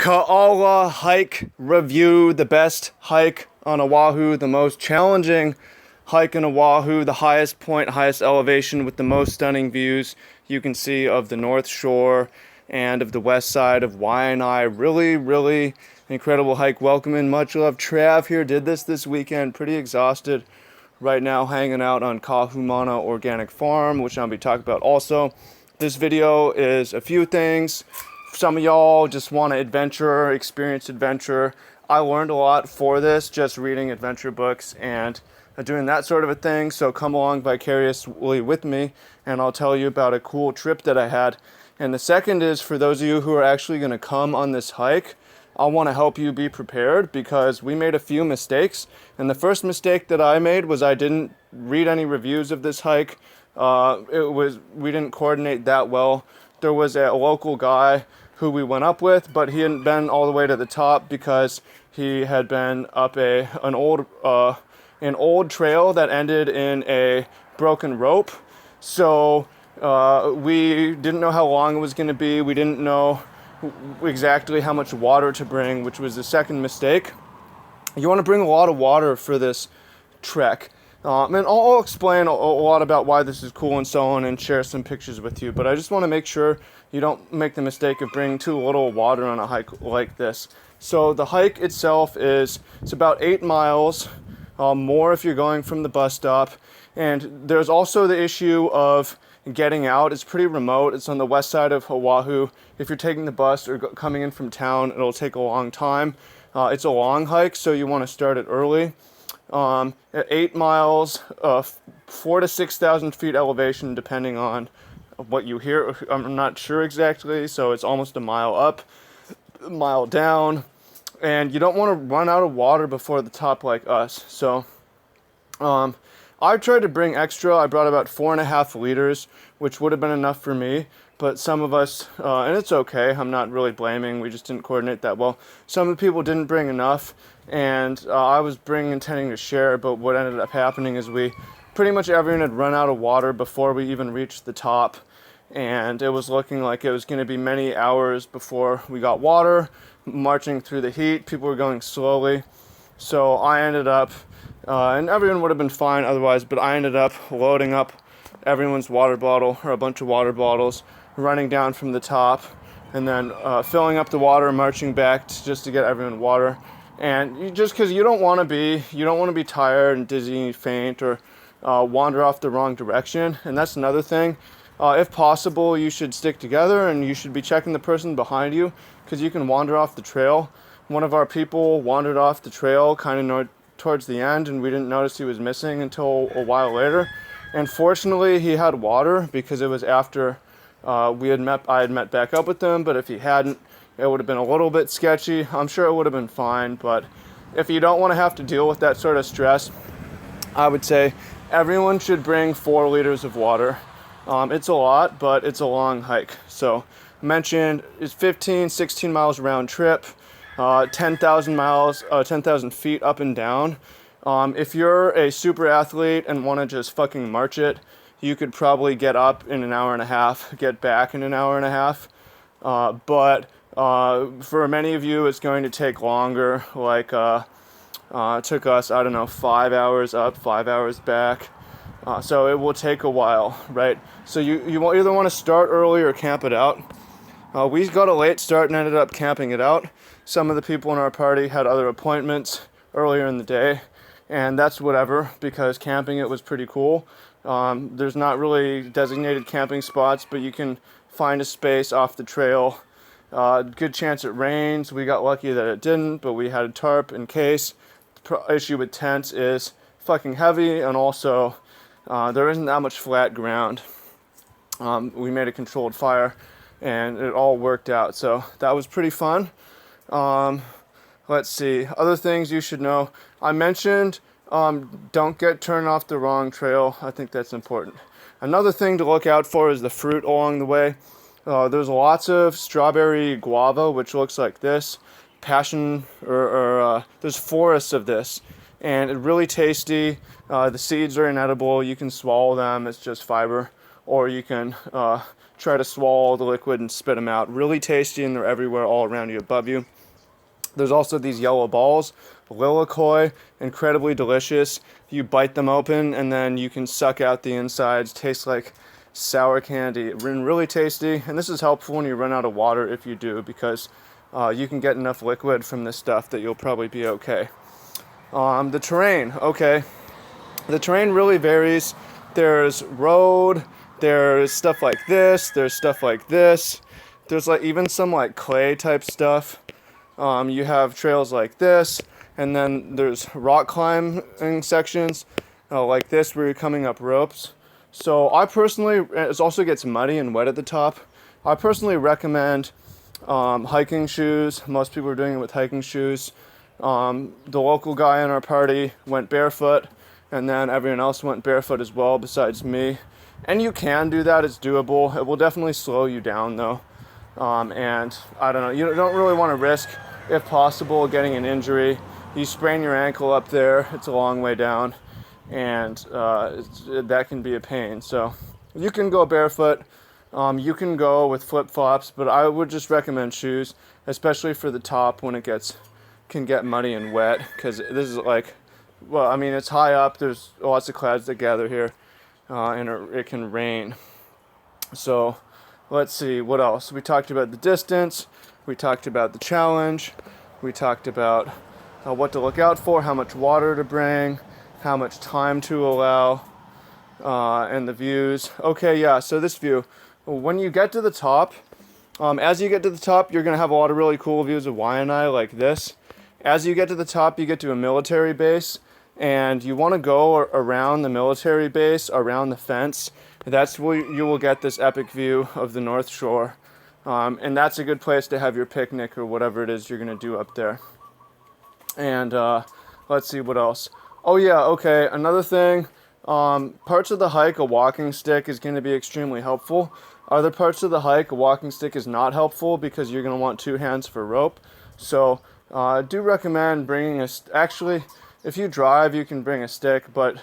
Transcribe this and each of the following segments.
Ka'ala hike review, the best hike on Oahu, the most challenging hike in Oahu, the highest point, highest elevation with the most stunning views you can see of the North Shore and of the west side of Waianae. Really incredible hike. Welcome in, much love. Trav here, did this weekend, pretty exhausted right now, hanging out on Kahumana Organic Farm, which I'll be talking about also. This video is a few things. Some of y'all just want to experience adventure. I learned a lot for this, just reading adventure books and doing that sort of a thing. So come along vicariously with me and I'll tell you about a cool trip that I had. And the second is for those of you who are actually going to come on this hike, I want to help you be prepared because we made a few mistakes. And the first mistake that I made was I didn't read any reviews of this hike. We didn't coordinate that well. There was a local guy who we went up with, but he hadn't been all the way to the top because he had been up an old trail that ended in a broken rope. So we didn't know how long it was going to be. We didn't know exactly how much water to bring, which was the second mistake. You want to bring a lot of water for this trek. And I'll explain a lot about why this is cool and so on and share some pictures with you, but I just want to make sure you don't make the mistake of bringing too little water on a hike like this. So the hike itself it's about 8 miles, more if you're going from the bus stop. And there's also the issue of getting out. It's pretty remote. It's on the west side of Oahu. If you're taking the bus or coming in from town, it'll take a long time. It's a long hike, so you want to start it early. At 8 miles, 4,000 to 6,000 feet elevation, depending on what you hear. I'm not sure exactly, so it's almost a mile up, a mile down, and you don't want to run out of water before the top like us. So I tried to bring extra. I brought about 4.5 liters, which would have been enough for me. But some of us, and it's okay, I'm not really blaming, we just didn't coordinate that well. Some of the people didn't bring enough, and I was intending to share, but what ended up happening is pretty much everyone had run out of water before we even reached the top, and it was looking like it was going to be many hours before we got water, marching through the heat. People were going slowly, so I ended up, and everyone would have been fine otherwise, but I ended up loading up everyone's water bottle, or a bunch of water bottles, running down from the top, and then filling up the water, marching back just to get everyone water. And just because you don't want to be tired and dizzy and faint or wander off the wrong direction. And that's another thing. If possible, you should stick together and you should be checking the person behind you because you can wander off the trail. One of our people wandered off the trail kind of towards the end, and we didn't notice he was missing until a while later. And fortunately, he had water because it was after I had met back up with him. But if he hadn't, it would have been a little bit sketchy. I'm sure it would have been fine. But if you don't want to have to deal with that sort of stress, I would say everyone should bring 4 liters of water. It's a lot, but it's a long hike. So mentioned it's 16 miles round trip, 10,000 feet up and down. If you're a super athlete and want to just fucking march it, you could probably get up in an hour and a half, get back in an hour and a half. But for many of you, it's going to take longer. Like, it took us, 5 hours up, 5 hours back. So it will take a while, right? So you either want to start early or camp it out. We got a late start and ended up camping it out. Some of the people in our party had other appointments earlier in the day. And that's whatever, because camping it was pretty cool. There's not really designated camping spots, but you can find a space off the trail. Good chance it rains. We got lucky that it didn't, but we had a tarp in case. The issue with tents is fucking heavy, and also there isn't that much flat ground. We made a controlled fire, and it all worked out. So that was pretty fun. Let's see. Other things you should know. I mentioned don't get turned off the wrong trail. I think that's important. Another thing to look out for is the fruit along the way. There's lots of strawberry guava, which looks like this. Passion, there's forests of this. And it's really tasty. The seeds are inedible. You can swallow them. It's just fiber. Or you can try to swallow the liquid and spit them out. Really tasty, and they're everywhere all around you, above you. There's also these yellow balls, lilikoi, incredibly delicious. You bite them open and then you can suck out the insides. Tastes like sour candy, really tasty. And this is helpful when you run out of water, if you do, because you can get enough liquid from this stuff that you'll probably be okay. The terrain, okay. The terrain really varies. There's road, there's stuff like this, there's stuff like this. There's like even some like clay type stuff. You have trails like this, and then there's rock climbing sections like this where you're coming up ropes. So I personally, it also gets muddy and wet at the top. I personally recommend hiking shoes. Most people are doing it with hiking shoes. The local guy in our party went barefoot, and then everyone else went barefoot as well besides me. And you can do that, it's doable. It will definitely slow you down though. And I don't know, you don't really want to risk, if possible, getting an injury. You sprain your ankle up there, it's a long way down, and that can be a pain. So you can go barefoot, you can go with flip-flops, but I would just recommend shoes, especially for the top when it can get muddy and wet, because this is like, well, I mean, it's high up, there's lots of clouds that gather here, and it can rain. So let's see, what else? We talked about the distance, we talked about the challenge, we talked about what to look out for, how much water to bring, how much time to allow, and the views. Okay, yeah, so this view, when you get to the top, as you get to the top, you're going to have a lot of really cool views of Waianae like this. As you get to the top, you get to a military base, and you want to go around the military base, around the fence. That's where you will get this epic view of the North Shore. And that's a good place to have your picnic or whatever it is you're going to do up there. And let's see what else. Oh yeah, okay, another thing. Parts of the hike, a walking stick is going to be extremely helpful. Other parts of the hike, a walking stick is not helpful because you're going to want 2 hands for rope. So I do recommend bringing actually, if you drive, you can bring a stick, but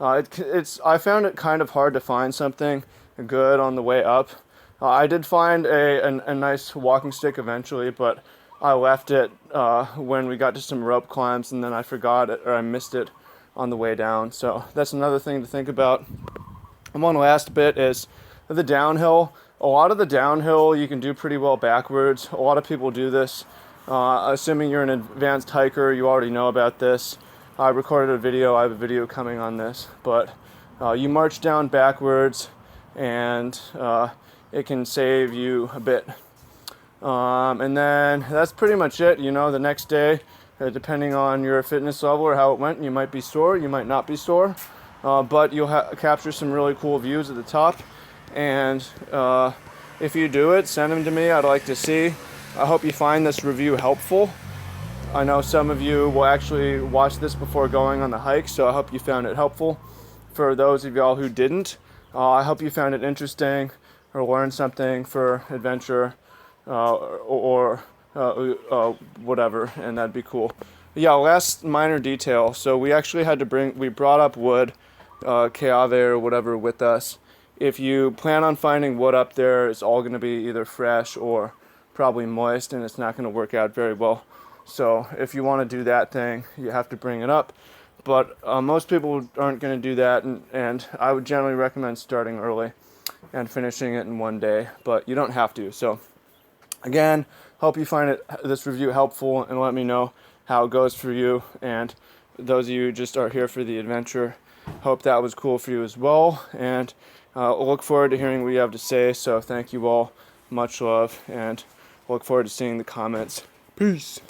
I found it kind of hard to find something good on the way up. I did find a nice walking stick eventually, but I left it when we got to some rope climbs, and then I forgot it, or I missed it on the way down. So that's another thing to think about. And one last bit is the downhill. A lot of the downhill you can do pretty well backwards. A lot of people do this. Assuming you're an advanced hiker, you already know about this. I recorded a video, I have a video coming on this, but you march down backwards, and it can save you a bit. And then that's pretty much it. You know, the next day, depending on your fitness level or how it went, you might be sore, you might not be sore, but you'll capture some really cool views at the top. And if you do it, send them to me. I'd like to see. I hope you find this review helpful. I know some of you will actually watch this before going on the hike, so I hope you found it helpful. For those of y'all who didn't, I hope you found it interesting or learned something for adventure or whatever, and that'd be cool. Yeah, last minor detail. So we actually had to we brought up wood, keave or whatever with us. If you plan on finding wood up there, it's all going to be either fresh or probably moist, and it's not going to work out very well. So if you want to do that thing, you have to bring it up. But most people aren't going to do that, and I would generally recommend starting early and finishing it in one day, but you don't have to. So again, hope you find this review helpful, and let me know how it goes for you. And those of you who just are here for the adventure, hope that was cool for you as well, and look forward to hearing what you have to say. So thank you all, much love, and look forward to seeing the comments. Peace.